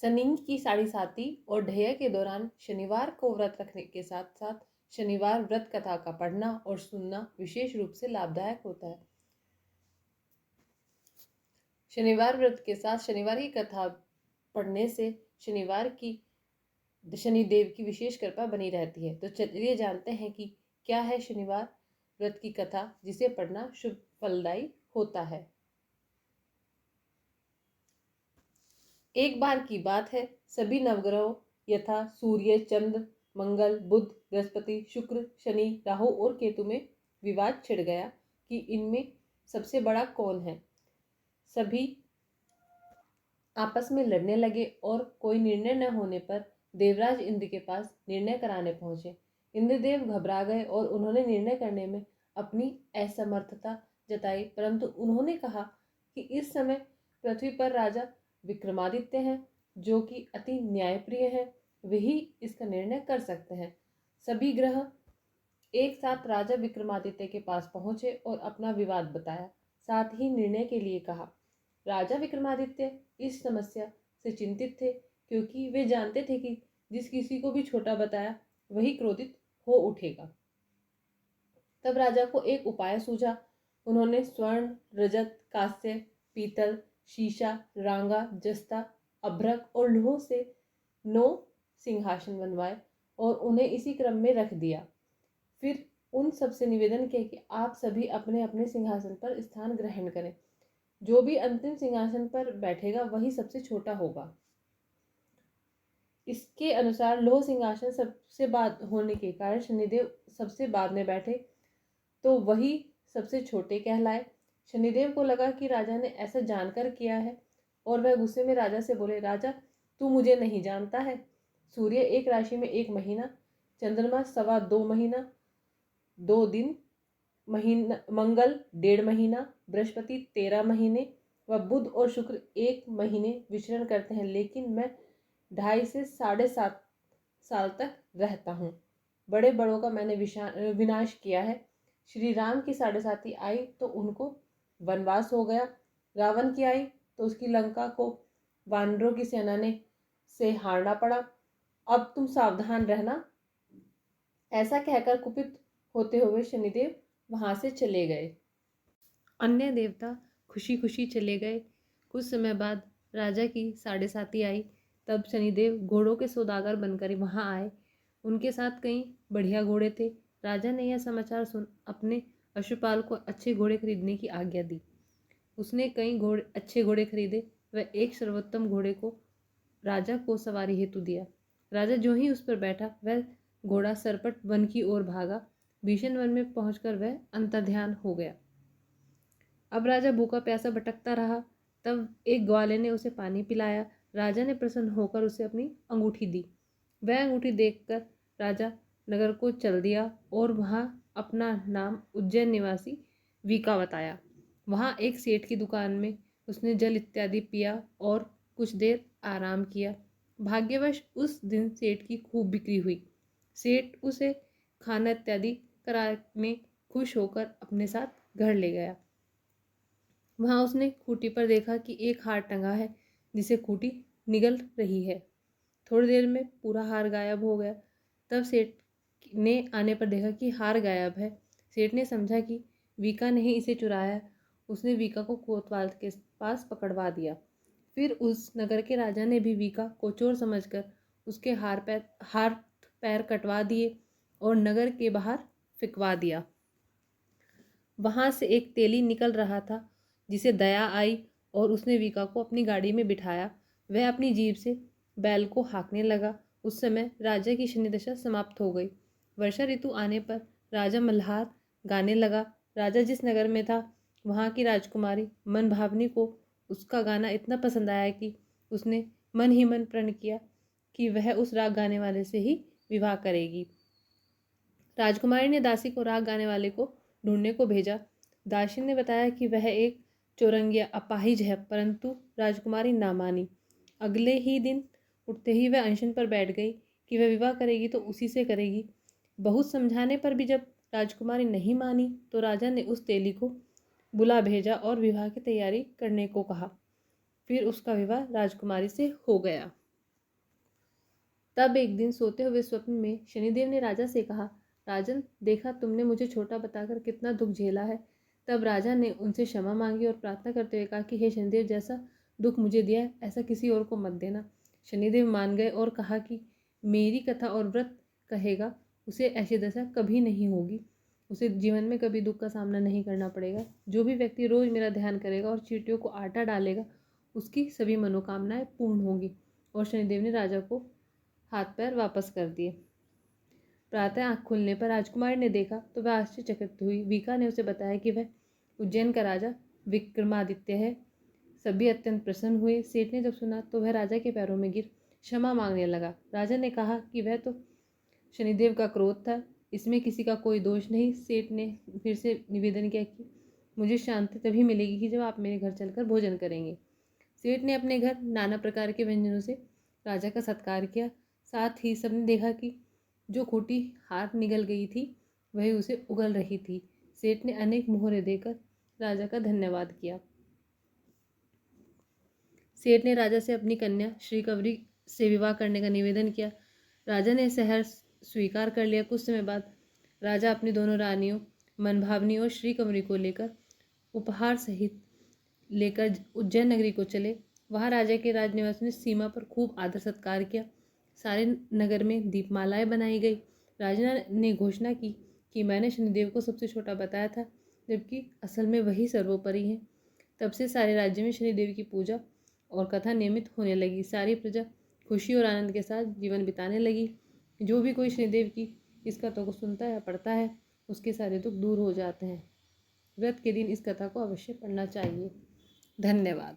सनीं की साढ़ी साती और ढैया के दौरान शनिवार को व्रत रखने के साथ साथ शनिवार व्रत कथा का पढ़ना और सुनना विशेष रूप से लाभदायक होता है। शनिवार व्रत के साथ शनिवार की कथा पढ़ने से शनिदेव की विशेष कृपा बनी रहती है। तो चलिए जानते हैं कि क्या है शनिवार व्रत की कथा जिसे पढ़ना शुभ फलदायी होता है। एक बार की बात है, सभी नवग्रहों यथा सूर्य, चंद्र, मंगल, बुध, बृहस्पति, शुक्र, शनि, राहु और केतु में विवाद छिड़ गया कि इनमें सबसे बड़ा कौन है। सभी आपस में लड़ने लगे और कोई निर्णय न होने पर देवराज इंद्र के पास निर्णय कराने पहुंचे। इंद्रदेव घबरा गए और उन्होंने निर्णय करने में अपनी असमर्थता जताई, परंतु उन्होंने कहा कि इस समय पृथ्वी पर राजा विक्रमादित्य हैं, जो कि अति न्यायप्रिय है, वही इसका निर्णय कर सकते हैं। सभी ग्रह एक साथ राजा विक्रमादित्य के पास पहुंचे और अपना विवाद बताया, साथ ही निर्णय के लिए कहा। राजा विक्रमादित्य इस समस्या से चिंतित थे, क्योंकि वे जानते थे कि जिस किसी को भी छोटा बताया वही क्रोधित हो उठेगा। तब राजा को एक उपाय सूझा। उन्होंने स्वर्ण, रजत, कांस्य, पीतल, शीशा, रांगा, जस्ता, अभ्रक और लोह से 9 सिंहासन बनवाए और उन्हें इसी क्रम में रख दिया। फिर उन सबसे निवेदन किया कि आप सभी अपने अपने सिंहासन पर स्थान ग्रहण करें। जो भी अंतिम सिंहासन पर बैठेगा वही सबसे छोटा होगा। इसके अनुसार लोह सिंहासन सबसे बाद होने के कारण शनिदेव सबसे बाद में बैठे, तो वही सबसे छोटे कहलाए। शनिदेव को लगा कि राजा ने ऐसा जानकर किया है और वह गुस्से में राजा से बोले, राजा तू मुझे नहीं जानता है। सूर्य एक राशि में 1 महीना, चंद्रमा 2.25 महीना 2 दिन, मंगल 1.5 महीना, बृहस्पति 13 महीने व बुध और शुक्र 1 महीने विचरण करते हैं, लेकिन मैं 2.5 से 7.5 साल तक रहता हूँ। बड़े बड़ों का मैंने विनाश किया है। श्री राम की 7.5 आई तो उनको वनवास हो गया। रावण की आई तो उसकी लंका को वानरों की सेना से हारना पड़ा। अब तुम सावधान रहना। ऐसा कहकर कुपित होते हुए शनिदेव वहां से चले गए। अन्य देवता खुशी खुशी चले गए। कुछ समय बाद राजा की 7.5 आई। तब शनिदेव घोड़ों के सौदागर बनकर वहां आए। उनके साथ कई बढ़िया घोड़े थे। राजा ने यह समाचार सुन अपने अश्वपाल को अच्छे घोड़े खरीदने की आज्ञा दी। उसने कई अच्छे घोड़े खरीदे व एक सर्वोत्तम घोड़े को राजा को सवारी हेतु दिया। राजा जो ही उस पर बैठा, वह घोड़ा सरपट वन की ओर भागा। भीषण वन में पहुंचकर वह अंतर्ध्यान हो गया। अब राजा भूखा प्यासा भटकता रहा। तब एक ग्वाले ने उसे पानी पिलाया। राजा ने प्रसन्न होकर उसे अपनी अंगूठी दी। वह अंगूठी देखकर राजा नगर को चल दिया और वहां अपना नाम उज्जैन निवासी वीका बताया। वहां एक सेठ की दुकान में उसने जल इत्यादि पिया और कुछ देर आराम किया। भाग्यवश उस दिन सेठ की खूब बिक्री हुई। सेठ उसे खाना इत्यादि कराने खुश होकर अपने साथ घर ले गया। वहां उसने खूंटी पर देखा कि एक हार टंगा है, जिसे खूंटी निगल रही है। थोड़ी देर में पूरा हार गायब हो गया। तब सेठ ने आने पर देखा कि हार गायब है। सेठ ने समझा कि वीका ने ही इसे चुराया। उसने वीका को कोतवाल के पास पकड़वा दिया। फिर उस नगर के राजा ने भी वीका को चोर समझकर उसके हाथ पैर कटवा दिए और नगर के बाहर फिकवा दिया। वहां से एक तेली निकल रहा था, जिसे दया आई और उसने वीका को अपनी गाड़ी में बिठाया। वह अपनी जीभ से बैल को हाँकने लगा। उस समय राजा की शनि दशा समाप्त हो गई। वर्षा ऋतु आने पर राजा मल्हार गाने लगा। राजा जिस नगर में था, वहाँ की राजकुमारी मनभावनी को उसका गाना इतना पसंद आया कि उसने मन ही मन प्रण किया कि वह उस राग गाने वाले से ही विवाह करेगी। राजकुमारी ने दासी को राग गाने वाले को ढूंढने को भेजा। दासी ने बताया कि वह एक चौरंगिया अपाहिज है, परंतु राजकुमारी ना मानी। अगले ही दिन उठते ही वह अनशन पर बैठ गई कि वह विवाह करेगी तो उसी से करेगी। बहुत समझाने पर भी जब राजकुमारी नहीं मानी तो राजा ने उस तेली को बुला भेजा और विवाह की तैयारी करने को कहा। फिर उसका विवाह राजकुमारी से हो गया। तब एक दिन सोते हुए स्वप्न में शनिदेव ने राजा से कहा, राजन, देखा तुमने मुझे छोटा बताकर कितना दुख झेला है। तब राजा ने उनसे क्षमा मांगी और प्रार्थना करते हुए कहा कि हे शनिदेव, जैसा दुख मुझे दिया है ऐसा किसी और को मत देना। शनिदेव मान गए और कहा कि मेरी कथा और व्रत कहेगा उसे ऐसी दशा कभी नहीं होगी, उसे जीवन में कभी दुख का सामना नहीं करना पड़ेगा। जो भी व्यक्ति रोज मेरा ध्यान करेगा और चींटियों को आटा डालेगा उसकी सभी मनोकामनाएं पूर्ण होंगी। और शनिदेव ने राजा को हाथ पैर वापस कर दिए। प्रातः आँख खुलने पर राजकुमारी ने देखा तो वह आश्चर्यचकित हुई। वीका ने उसे बताया कि वह उज्जैन का राजा विक्रमादित्य है। सभी अत्यंत प्रसन्न हुए। सेठ ने जब सुना तो वह राजा के पैरों में गिर क्षमा मांगने लगा। राजा ने कहा कि वह तो शनिदेव का क्रोध था, इसमें किसी का कोई दोष नहीं। सेठ ने फिर से निवेदन किया कि मुझे शांति तभी मिलेगी कि जब आप मेरे घर चलकर भोजन करेंगे। सेठ ने अपने घर नाना प्रकार के व्यंजनों से राजा का सत्कार किया। साथ ही सबने देखा कि जो खूंटी हाथ निगल गई थी वही उसे उगल रही थी। सेठ ने अनेक मोहरे देकर राजा का धन्यवाद किया। सेठ ने राजा से अपनी कन्या श्रीकवरी से विवाह करने का निवेदन किया। राजा ने शहर स्वीकार कर लिया। कुछ समय बाद राजा अपनी दोनों रानियों मनभावनी और श्रीकवरी को लेकर उपहार सहित लेकर उज्जैन नगरी को चले। वहाँ राजा के राजनिवास ने सीमा पर खूब आदर सत्कार किया। सारे नगर में दीपमालाएं बनाई गई। राजा ने घोषणा की कि मैंने शनिदेव को सबसे छोटा बताया था, जबकि असल में वही सर्वोपरि है। तब से सारे राज्य में शनिदेव की पूजा और कथा नियमित होने लगी। सारी प्रजा खुशी और आनंद के साथ जीवन बिताने लगी। जो भी कोई शनिदेव की इस कथा को सुनता है या पढ़ता है उसके सारे दुख दूर हो जाते हैं। व्रत के दिन इस कथा को अवश्य पढ़ना चाहिए। धन्यवाद।